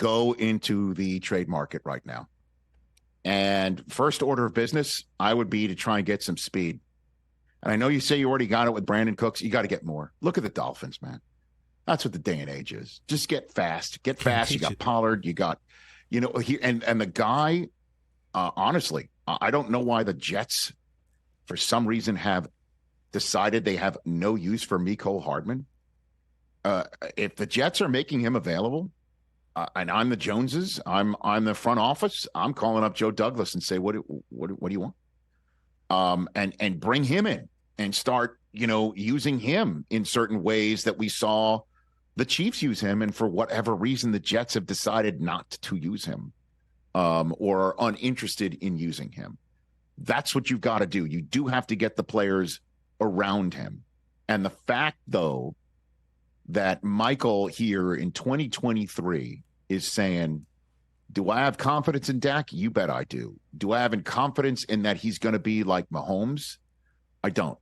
go into the trade market right now. And first order of business, I would be to try and get some speed. And I know you say you already got it with Brandon Cooks. You got to get more. Look at the Dolphins, man. That's what the day and age is. Just get fast. Get fast. You got Pollard. You got, and the guy, honestly, I don't know why the Jets, for some reason, have decided they have no use for Mecole Hardman. If the Jets are making him available, and I'm the Joneses, I'm the front office, I'm calling up Joe Douglas and say, what do you want? And bring him in and start, using him in certain ways that we saw the Chiefs use him. And for whatever reason, the Jets have decided not to use him, or are uninterested in using him. That's what you've got to do. You do have to get the players around him. And the fact, though, that Michael here in 2023 is saying, do I have confidence in Dak? You bet I do. Do I have confidence in that he's going to be like Mahomes? I don't.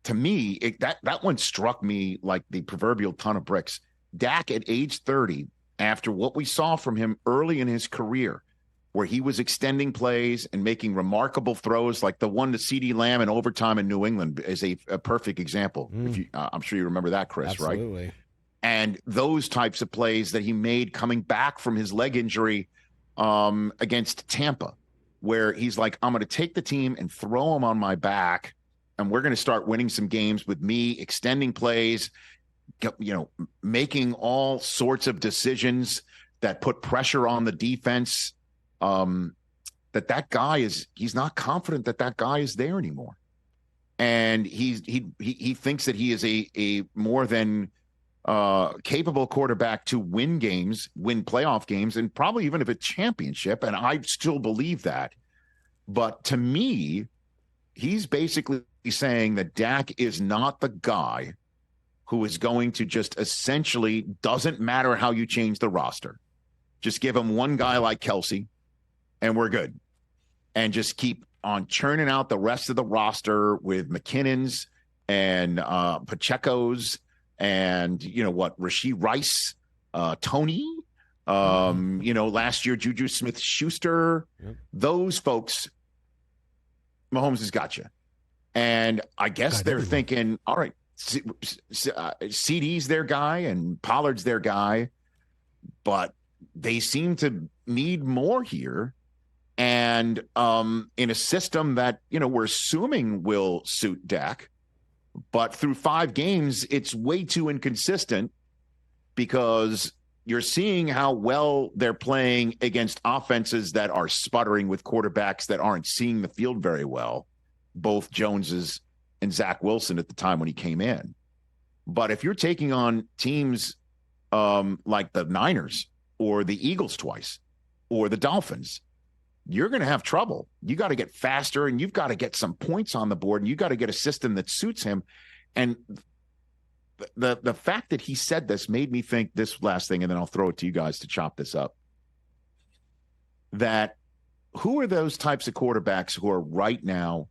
To me, that one struck me like the proverbial ton of bricks. Dak at age 30, after what we saw from him early in his career, where he was extending plays and making remarkable throws, like the one to CeeDee Lamb in overtime in New England is a perfect example. If you, I'm sure you remember that, Chris, Absolutely. Right? And those types of plays that he made coming back from his leg injury against Tampa, where he's like, I'm going to take the team and throw them on my back, and we're going to start winning some games with me extending plays, making all sorts of decisions that put pressure on the defense. That guy he's not confident that guy is there anymore. And he thinks that he is a more than capable quarterback to win games, win playoff games, and probably even if a championship. And I still believe that. But to me, he's basically saying that Dak is not the guy who is going to just essentially, doesn't matter how you change the roster. Just give him one guy like Kelsey, and we're good. And just keep on churning out the rest of the roster with McKinnon's and Pacheco's and, Rashee Rice, Tony, last year, Juju Smith-Schuster. Yep. Those folks, Mahomes has got you. And I guess they're thinking, all right, CD's their guy and Pollard's their guy, but they seem to need more here. And in a system that, we're assuming will suit Dak, but through 5 games, it's way too inconsistent because you're seeing how well they're playing against offenses that are sputtering with quarterbacks that aren't seeing the field very well, both Joneses and Zach Wilson at the time when he came in. But if you're taking on teams like the Niners or the Eagles twice or the Dolphins, you're going to have trouble. You got to get faster, and you've got to get some points on the board, and you got to get a system that suits him. And the fact that he said this made me think this last thing, and then I'll throw it to you guys to chop this up. That who are those types of quarterbacks who are right now,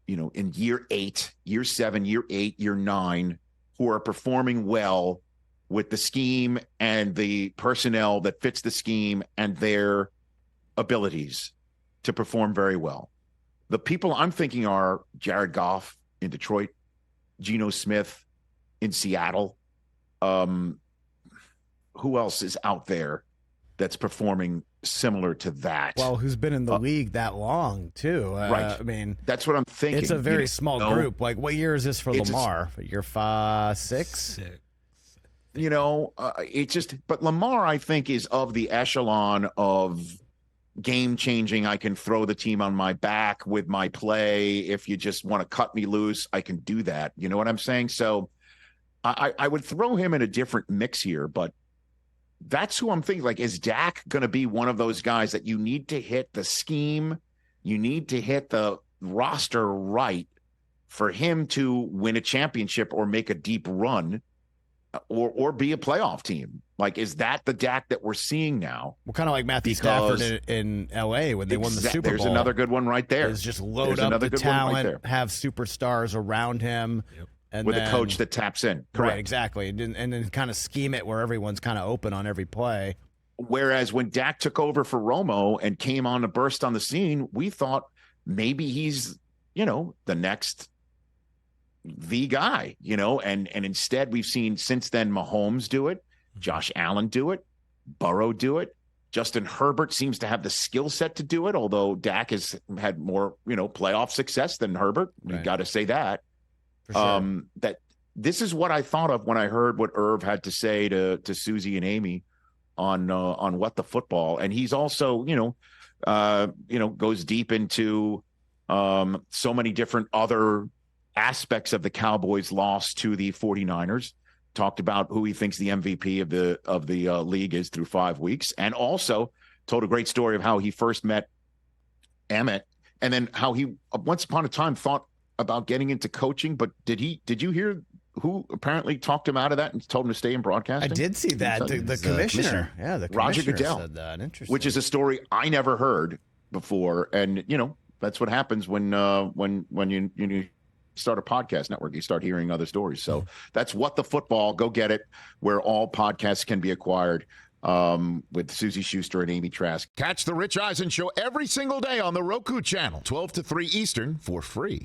in year 8, year 7, year 8, year 9, who are performing well with the scheme and the personnel that fits the scheme and their abilities to perform very well? The people I'm thinking are Jared Goff in Detroit, Geno Smith in Seattle. Who else is out there that's performing similar to that? Well, who's been in the league that long too? Right. I mean, that's what I'm thinking. It's a very small group. Like, what year is this for Lamar? Year 5, 6? But Lamar, I think, is of the echelon of game changing. I can throw the team on my back with my play. If you just want to cut me loose, I can do that. You know what I'm saying? So I would throw him in a different mix here, but that's who I'm thinking. Like, is Dak going to be one of those guys that you need to hit the scheme? You need to hit the roster right for him to win a championship or make a deep run or be a playoff team? Like, is that the Dak that we're seeing now? Well, kind of like Matthew Stafford in L.A. when they won the Super Bowl. There's another good one right there. Is just load up the talent, have superstars around him. Yep. And with a coach that taps in. Correct. Right, exactly. And then kind of scheme it where everyone's kind of open on every play. Whereas when Dak took over for Romo and came on to burst on the scene, we thought maybe he's, the next the guy, and instead we've seen since then Mahomes do it, Josh Allen do it, Burrow do it. Justin Herbert seems to have the skill set to do it, although Dak has had more, playoff success than Herbert. Right. You got to say that. For sure. That this is what I thought of when I heard what Irv had to say to Suzy and Amy on What the Football, and he's also, goes deep into so many different other aspects of the Cowboys' loss to the 49ers. Talked about who he thinks the MVP of the league is through 5 weeks, and also told a great story of how he first met Emmett, and then how he once upon a time thought about getting into coaching. But did you hear who apparently talked him out of that and told him to stay in broadcasting? I did see that the commissioner. Yeah, the commissioner Roger Goodell said that. Interesting. Which is a story I never heard before, and that's what happens when you start a podcast network. You start hearing other stories. So that's What the Football. Go get it where all podcasts can be acquired, with Suzy Shuster and Amy Trask. Catch the Rich Eisen Show every single day on the Roku channel, 12 to 3 Eastern, for free.